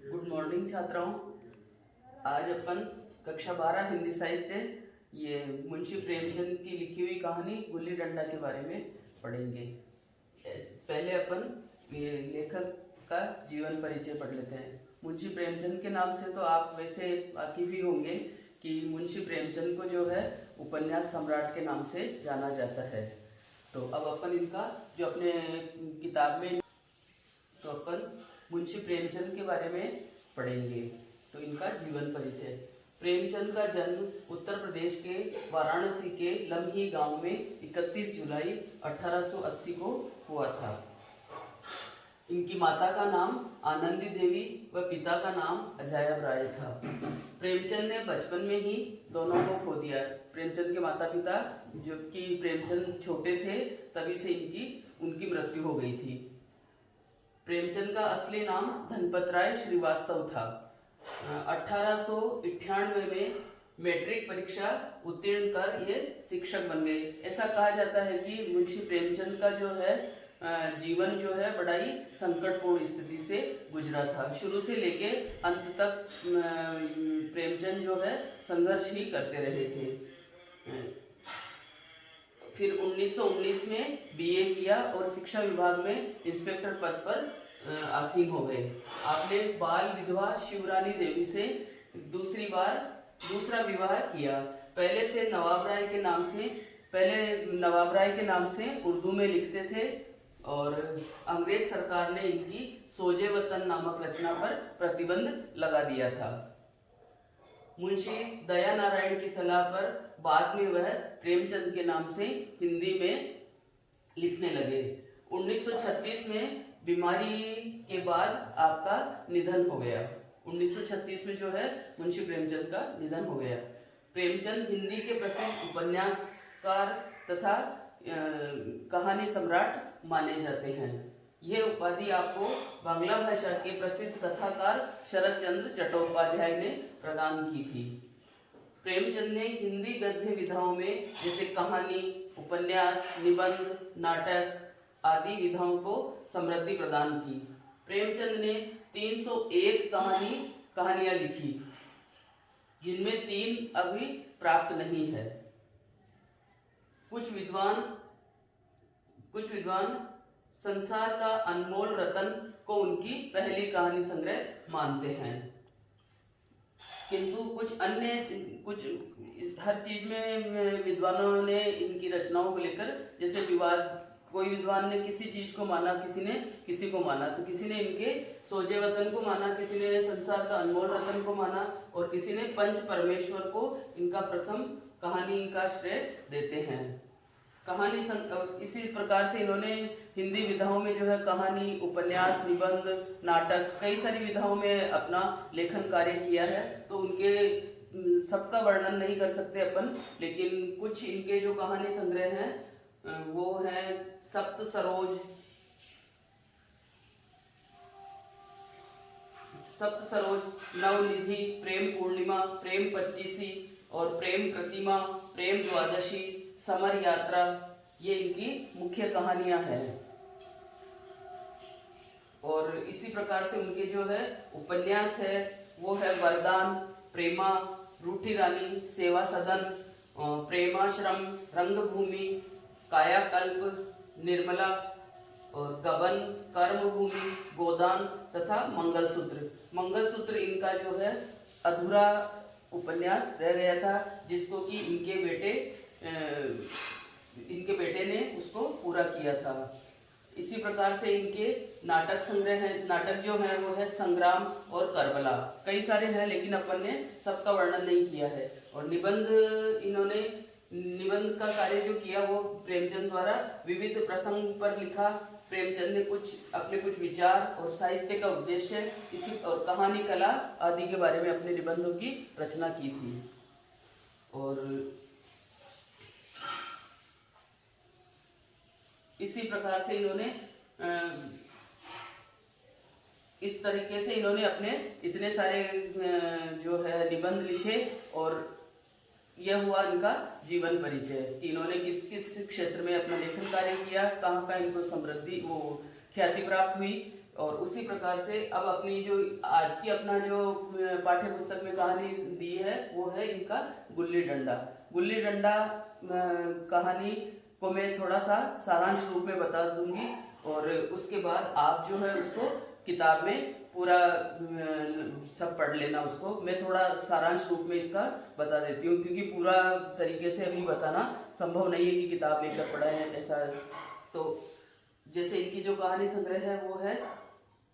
Good morning छात्राओं। आज अपन कक्षा 12 हिंदी साहित्य ये मुंशी प्रेमचंद की लिखी हुई कहानी गुल्ली डंडा के बारे में पढ़ेंगे। पहले अपन ये लेखक का जीवन परिचय पढ़ लेते हैं। मुंशी प्रेमचंद के नाम से तो आप वैसे वाकिफ ही होंगे कि मुंशी प्रेमचंद को जो है उपन्यास सम्राट के नाम से जाना जाता है। तो अब अपन इनका जो अपने किताब में तो अपन मुंशी प्रेमचंद के बारे में पढ़ेंगे। तो इनका जीवन परिचय। प्रेमचंद का जन्म उत्तर प्रदेश के वाराणसी के लम्ही गांव में 31 जुलाई 1880 को हुआ था। इनकी माता का नाम आनंदी देवी व पिता का नाम अजायब राय था। प्रेमचंद ने बचपन में ही दोनों को खो दिया। प्रेमचंद के माता पिता जबकि प्रेमचंद छोटे थे तभी से उनकी मृत्यु हो गई थी। प्रेमचंद का असली नाम धनपत राय श्रीवास्तव था। 1898 में मैट्रिक परीक्षा उत्तीर्ण कर ये शिक्षक बन गए। ऐसा कहा जाता है कि मुंशी प्रेमचंद का जो है जीवन जो है बड़ा ही संकटपूर्ण स्थिति से गुजरा था। शुरू से लेके अंत तक प्रेमचंद जो है संघर्ष ही करते रहे थे। फिर 1919 में बीए किया और शिक्षा विभाग में इंस्पेक्टर पद पर आसीन हो गए। आपने बाल विधवा शिवरानी देवी से दूसरा विवाह किया। पहले नवाब राय के नाम से उर्दू में लिखते थे और अंग्रेज सरकार ने इनकी सोजे वतन नामक रचना पर प्रतिबंध लगा दिया था। मुंशी दया नारायण की सलाह पर बाद में वह प्रेमचंद के नाम से हिंदी में लिखने लगे। 1936 में बीमारी के बाद आपका निधन हो गया। 1936 में जो है मुंशी प्रेमचंद का निधन हो गया। प्रेमचंद हिंदी के प्रसिद्ध उपन्यासकार तथा कहानी सम्राट माने जाते हैं। यह उपाधि आपको बांग्ला भाषा के प्रसिद्ध कथाकार शरद चंद्र चट्टोपाध्याय ने प्रदान की थी। प्रेमचंद ने हिंदी गद्य विधाओं में जैसे कहानी, उपन्यास, निबंध, नाटक आदि विधाओं को समृद्धि प्रदान की। प्रेमचंद ने 301 कहानियां लिखी, जिनमें 3 अभी प्राप्त नहीं है। कुछ विद्वान संसार का अनमोल रतन को उनकी पहली कहानी संग्रह मानते हैं, किंतु हर चीज में विद्वानों ने इनकी रचनाओं को लेकर जैसे विवाद, कोई विद्वान ने किसी चीज को माना, किसी ने किसी को माना। तो किसी ने इनके सोजे वतन को माना, किसी ने संसार का अनमोल रतन को माना और किसी ने पंच परमेश्वर को इनका प्रथम कहानी का श्रेय देते हैं। इसी प्रकार से इन्होंने हिंदी विधाओं में जो है कहानी, उपन्यास, निबंध, नाटक कई सारी विधाओं में अपना लेखन कार्य किया है। तो उनके सबका वर्णन नहीं कर सकते अपन, लेकिन कुछ इनके जो कहानी संग्रह हैं वो है सप्त सरोज, नवनिधि, प्रेम पूर्णिमा, प्रेम पच्चीसी और प्रेम प्रतिमा, प्रेम द्वादशी, समर यात्रा। ये इनकी मुख्य कहानियां हैं। और इसी प्रकार से उनके जो है उपन्यास है वो है वरदान, प्रेमा, रूठी रानी, सेवा सदन, प्रेमाश्रम, रंगभूमि, कायाकल्प, निर्मला और गबन, कर्मभूमि, गोदान तथा मंगलसूत्र इनका जो है अधूरा उपन्यास रह गया था, जिसको कि इनके बेटे ने उसको पूरा किया था। इसी प्रकार से इनके नाटक संग्रह है। नाटक जो है वो है संग्राम और करबला। कई सारे हैं लेकिन अपन ने सबका वर्णन नहीं किया है। और निबंध का कार्य जो किया वो प्रेमचंद द्वारा विविध प्रसंग पर लिखा। प्रेमचंद ने कुछ विचार और साहित्य का उद्देश्य इसी और कहानी कला आदि के बारे में अपने निबंधों की रचना की थी। और इसी प्रकार से इस तरीके से इन्होंने अपने इतने सारे जो है निबंध लिखे और यह हुआ इनका जीवन परिचय कि इन्होंने किस किस क्षेत्र में अपना लेखन कार्य किया, कहाँ इनको समृद्धि ख्याति प्राप्त हुई। और उसी प्रकार से अब अपनी जो आज की अपना जो पाठ्य पुस्तक में कहानी दी है वो है इनका गुल्ली डंडा। गुल्ली डंडा कहानी को मैं थोड़ा सा सारांश रूप में बता दूंगी और उसके बाद आप जो है उसको किताब में पूरा सब पढ़ लेना। उसको मैं थोड़ा सारांश रूप में इसका बता देती हूँ, क्योंकि पूरा तरीके से अभी बताना संभव नहीं है कि किताब लेकर पढ़ा है ऐसा। तो जैसे इनकी जो कहानी संग्रह है वो है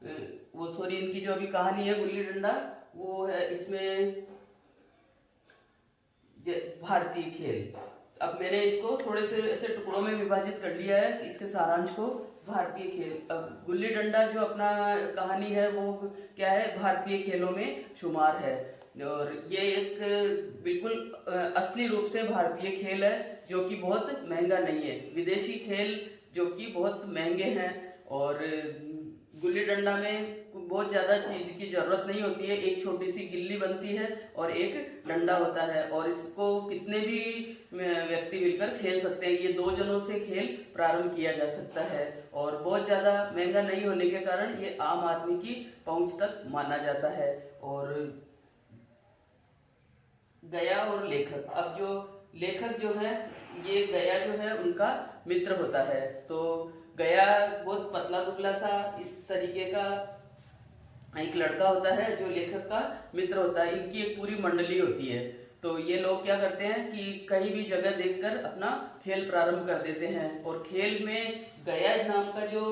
इनकी जो अभी कहानी है गुल्ली डंडा, वो है इसमें भारतीय खेल। अब मैंने इसको थोड़े से ऐसे टुकड़ों में विभाजित कर लिया है इसके सारांश को। भारतीय खेल, अब गुल्ली डंडा जो अपना कहानी है वो क्या है, भारतीय खेलों में शुमार है और ये एक बिल्कुल असली रूप से भारतीय खेल है जो कि बहुत महंगा नहीं है। विदेशी खेल जो कि बहुत महंगे हैं और गुल्ली डंडा में बहुत ज़्यादा चीज़ की ज़रूरत नहीं होती है। एक छोटी सी गिल्ली बनती है और एक डंडा होता है और इसको कितने भी व्यक्ति मिलकर खेल सकते हैं। ये 2 जनों से खेल प्रारंभ किया जा सकता है और बहुत ज़्यादा महंगा नहीं होने के कारण ये आम आदमी की पहुंच तक माना जाता है। और गया और लेखक, अब जो लेखक जो है ये गया जो है उनका मित्र होता है। तो गया बहुत पतला दुबला सा इस तरीके का एक लड़का होता है जो लेखक का मित्र होता है। इनकी एक पूरी मंडली होती है। तो ये लोग क्या करते हैं कि कहीं भी जगह देखकर अपना खेल प्रारंभ कर देते हैं और खेल में गया नाम का जो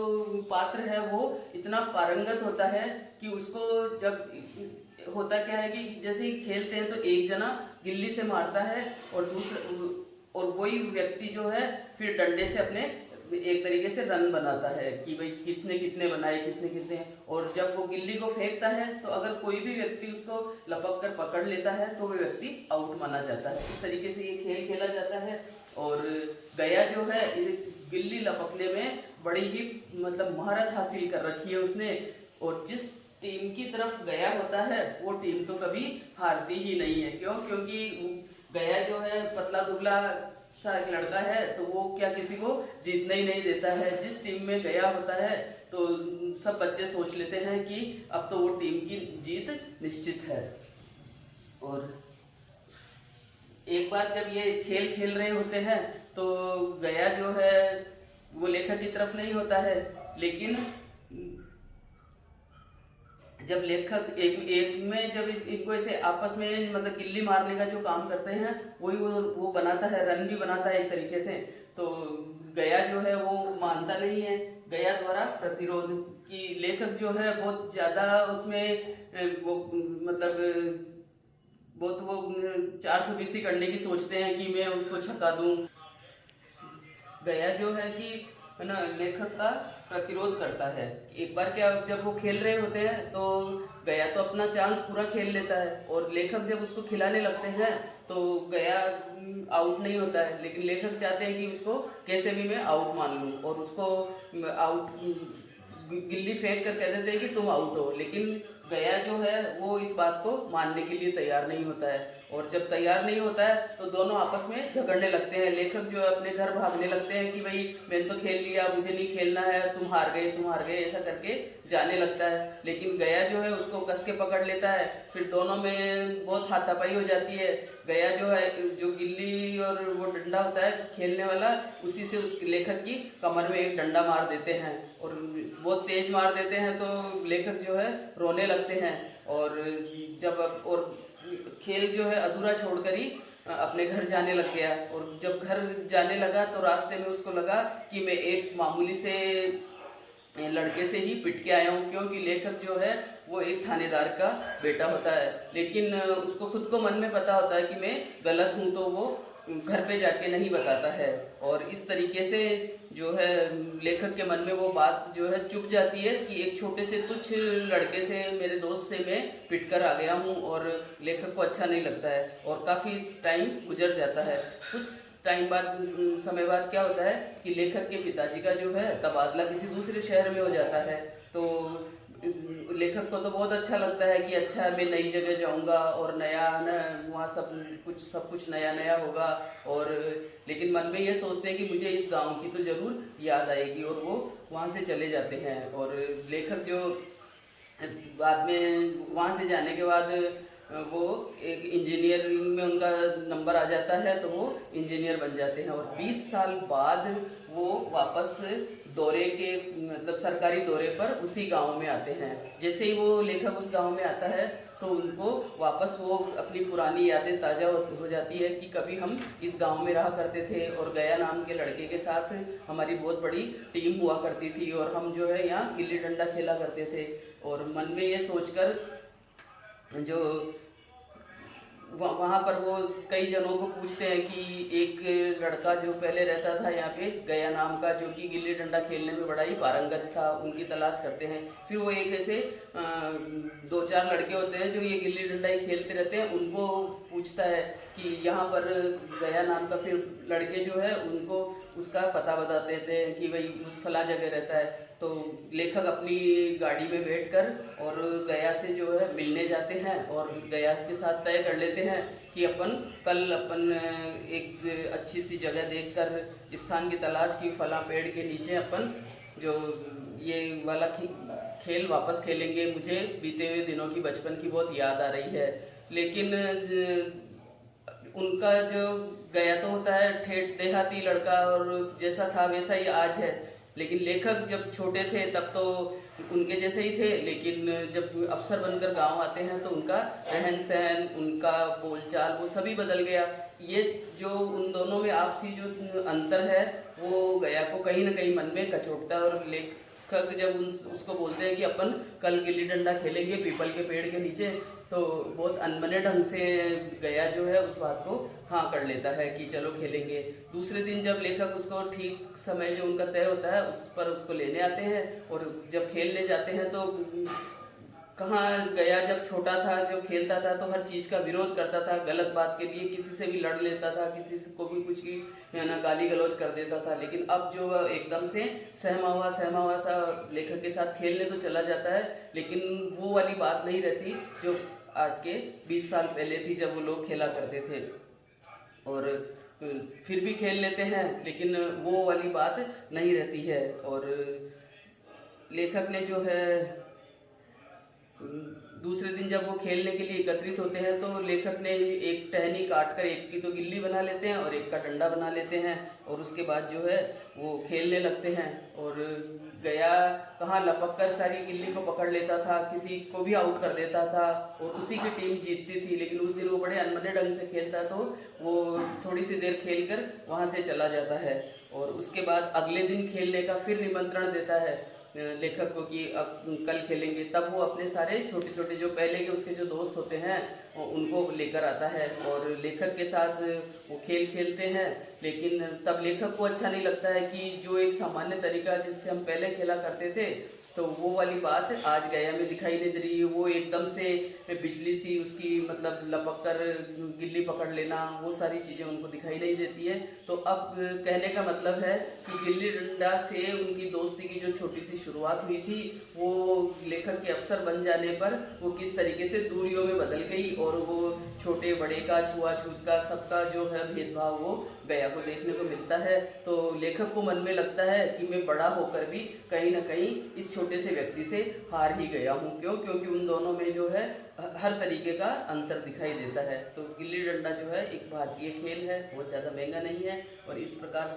पात्र है वो इतना पारंगत होता है कि उसको जब होता क्या है कि जैसे ही खेलते हैं तो एक जना गिल्ली से मारता है और वही व्यक्ति जो है फिर डंडे से अपने एक तरीके से रन बनाता है कि भाई किसने कितने बनाए, किसने कितने। और जब वो गिल्ली को फेंकता है तो अगर कोई भी व्यक्ति उसको लपक कर पकड़ लेता है तो वो व्यक्ति आउट माना जाता है। इस तरीके से ये खेल खेला जाता है। और गया जो है गिल्ली लपकने में बड़ी ही मतलब महारत हासिल कर रखी है उसने और जिस टीम की तरफ गया होता है वो टीम तो कभी हारती ही नहीं है। क्यों? क्योंकि गया जो है पतला दुबला सा एक लड़का है तो वो क्या किसी को जीतने ही नहीं देता है। जिस टीम में गया होता है तो सब बच्चे सोच लेते हैं कि अब तो वो टीम की जीत निश्चित है। और एक बार जब ये खेल खेल रहे होते हैं तो गया जो है वो लेखक की तरफ नहीं होता है, लेकिन जब लेखक एक में जब इनको ऐसे आपस में मतलब गिल्ली मारने का जो काम करते हैं वही वो बनाता है, रन भी बनाता है एक तरीके से। तो गया जो है वो मानता नहीं है। गया द्वारा प्रतिरोध की लेखक जो है बहुत ज्यादा उसमें वो मतलब बहुत वो 420 करने की सोचते हैं कि मैं उसको छक्का दूं। गया जो है कि है ना लेखक का प्रतिरोध करता है। एक बार क्या जब वो खेल रहे होते हैं तो गया तो अपना चांस पूरा खेल लेता है और लेखक जब उसको खिलाने लगते हैं तो गया आउट नहीं होता है, लेकिन लेखक चाहते हैं कि उसको कैसे भी मैं आउट मान लूं और उसको आउट गिल्ली फेंक कर कह देते हैं कि तुम आउट हो। लेकिन गया जो है वो इस बात को मानने के लिए तैयार नहीं होता है और जब तैयार नहीं होता है तो दोनों आपस में झगड़ने लगते हैं। लेखक जो है अपने घर भागने लगते हैं कि भाई मैंने तो खेल लिया, मुझे नहीं खेलना है, तुम हार गए ऐसा करके जाने लगता है। लेकिन गया जो है उसको कस के पकड़ लेता है, फिर दोनों में बहुत हाथापाई हो जाती है। गया जो है जो गिल्ली और वो डंडा होता है खेलने वाला उसी से उस लेखक की कमर में एक डंडा मार देते हैं और बहुत तेज मार देते हैं तो लेखक जो है रोने लगते हैं। और खेल जो है अधूरा छोड़कर ही अपने घर जाने लग गया। और जब घर जाने लगा तो रास्ते में उसको लगा कि मैं एक मामूली से लड़के से ही पिट के आया हूँ, क्योंकि लेखक जो है वो एक थानेदार का बेटा होता है। लेकिन उसको खुद को मन में पता होता है कि मैं गलत हूँ, तो वो घर पे जाके नहीं बताता है। और इस तरीके से जो है लेखक के मन में वो बात जो है चुप जाती है कि एक छोटे से तुच्छ लड़के से, मेरे दोस्त से मैं पिट कर आ गया हूँ और लेखक को अच्छा नहीं लगता है और काफ़ी टाइम गुजर जाता है। कुछ टाइम बाद समय बाद क्या होता है कि लेखक के पिताजी का जो है तबादला किसी दूसरे शहर में हो जाता है। तो लेखक को तो बहुत अच्छा लगता है कि अच्छा मैं नई जगह जाऊंगा और नया ना वहाँ सब कुछ नया नया होगा। और लेकिन मन में ये सोचते हैं कि मुझे इस गांव की तो ज़रूर याद आएगी और वो वहाँ से चले जाते हैं। और लेखक जो बाद में वहाँ से जाने के बाद वो एक इंजीनियरिंग में उनका नंबर आ जाता है तो वो इंजीनियर बन जाते हैं। और 20 साल बाद वो वापस दौरे के मतलब सरकारी दौरे पर उसी गांव में आते हैं। जैसे ही वो लेखक उस गांव में आता है तो उनको वापस वो अपनी पुरानी यादें ताज़ा हो जाती है कि कभी हम इस गांव में रहा करते थे और गया नाम के लड़के के साथ हमारी बहुत बड़ी टीम हुआ करती थी और हम जो है यहाँ गिल्ली डंडा खेला करते थे। और मन में ये सोचकर जो वहाँ पर वो कई जनों को पूछते हैं कि एक लड़का जो पहले रहता था यहाँ पे गया नाम का, जो कि गिल्ली डंडा खेलने में बड़ा ही पारंगत था, उनकी तलाश करते हैं। फिर वो एक ऐसे 2-4 लड़के होते हैं जो ये गिल्ली डंडा ही खेलते रहते हैं, उनको पूछता है कि यहाँ पर गया नाम का। फिर लड़के जो है उनको उसका पता बताते थे कि भाई उस फला जगह रहता है। तो लेखक अपनी गाड़ी में बैठकर और गया से जो है मिलने जाते हैं और गया के साथ तय कर लेते हैं कि कल अपन एक अच्छी सी जगह देखकर स्थान की तलाश की, फला पेड़ के नीचे अपन जो ये वाला खेल वापस खेलेंगे। मुझे बीते हुए दिनों की बचपन की बहुत याद आ रही है। लेकिन उनका जो गया तो होता है ठेठ देहाती लड़का और जैसा था वैसा ही आज है। लेकिन लेखक जब छोटे थे तब तो उनके जैसे ही थे, लेकिन जब अफसर बनकर गांव आते हैं तो उनका रहन सहन, उनका बोलचाल वो सभी बदल गया। ये जो उन दोनों में आपसी जो अंतर है वो गया को कहीं ना कहीं मन में कचोटता है। और लेखक जब उसको बोलते हैं कि अपन कल गिल्ली डंडा खेलेंगे पीपल के पेड़ के नीचे, तो बहुत अनमने ढंग से गया जो है उस बात को हाँ कर लेता है कि चलो खेलेंगे। दूसरे दिन जब लेखक उसको ठीक समय जो उनका तय होता है उस पर उसको लेने आते हैं और जब खेलने जाते हैं तो कहाँ गया जब छोटा था, जब खेलता था तो हर चीज़ का विरोध करता था, गलत बात के लिए किसी से भी लड़ लेता था, किसी को भी कुछ की ना गाली गलौज कर देता था। लेकिन अब जो एकदम से सहमा हुआ सा लेखक के साथ खेलने तो चला जाता है, लेकिन वो वाली बात नहीं रहती जो आज के 20 साल पहले थी जब वो लोग खेला करते थे। और फिर भी खेल लेते हैं लेकिन वो वाली बात नहीं रहती है। और लेखक ने जो है दूसरे दिन जब वो खेलने के लिए एकत्रित होते हैं तो लेखक ने एक टहनी काट कर एक की तो गिल्ली बना लेते हैं और एक का डंडा बना लेते हैं और उसके बाद जो है वो खेलने लगते हैं। और गया कहाँ लपक कर सारी गिल्ली को पकड़ लेता था, किसी को भी आउट कर देता था और उसी की टीम जीतती थी। लेकिन उस दिन वो बड़े अनमने ढंग से खेलता तो वो थोड़ी सी देर खेल कर वहाँ से चला जाता है। और उसके बाद अगले दिन खेलने का फिर निमंत्रण देता है लेखक को कि अब कल खेलेंगे। तब वो अपने सारे छोटे छोटे जो पहले के उसके जो दोस्त होते हैं उनको लेकर आता है और लेखक के साथ वो खेल खेलते हैं। लेकिन तब लेखक को अच्छा नहीं लगता है कि जो एक सामान्य तरीका जिससे हम पहले खेला करते थे तो वो वाली बात आज गया में दिखाई नहीं दे रही है। वो एकदम से बिजली सी उसकी मतलब लपक कर गिल्ली पकड़ लेना, वो सारी चीज़ें उनको दिखाई नहीं देती है। तो अब कहने का मतलब है कि गिल्ली डंडा से उनकी दोस्ती की जो छोटी सी शुरुआत हुई थी वो लेखक के अफसर बन जाने पर वो किस तरीके से दूरियों में बदल गई और वो छोटे बड़े का, छुआछूत का, सबका जो है भेदभाव वो गया को देखने को मिलता है। तो लेखक को मन में लगता है कि मैं बड़ा होकर भी कहीं ना कहीं इस छोटे से व्यक्ति से हार ही गया हूँ। क्यों? क्योंकि उन दोनों में जो है हर तरीके का अंतर दिखाई देता है। तो गिल्ली डंडा जो है एक भारतीय खेल है, बहुत ज़्यादा महंगा नहीं है और इस प्रकार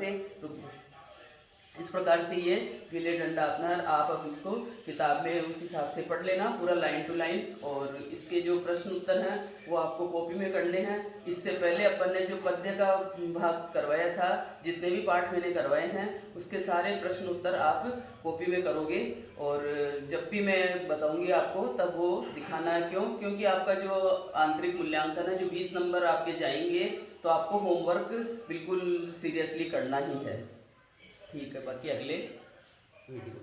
से ये गिल्ली डंडा अपना आप अब इसको किताब में उस हिसाब से पढ़ लेना पूरा लाइन टू लाइन। और इसके जो प्रश्न उत्तर हैं वो आपको कॉपी में करने हैं। इससे पहले अपन ने जो पद्य का भाग करवाया था, जितने भी पाठ मैंने करवाए हैं उसके सारे प्रश्न उत्तर आप कॉपी में करोगे और जब भी मैं बताऊंगी आपको तब वो दिखाना है। क्यों? क्योंकि आपका जो आंतरिक मूल्यांकन है, जो 20 नंबर आपके जाएंगे, तो आपको होमवर्क बिल्कुल सीरियसली करना ही है। ठीक है, बाकी अगले वीडियो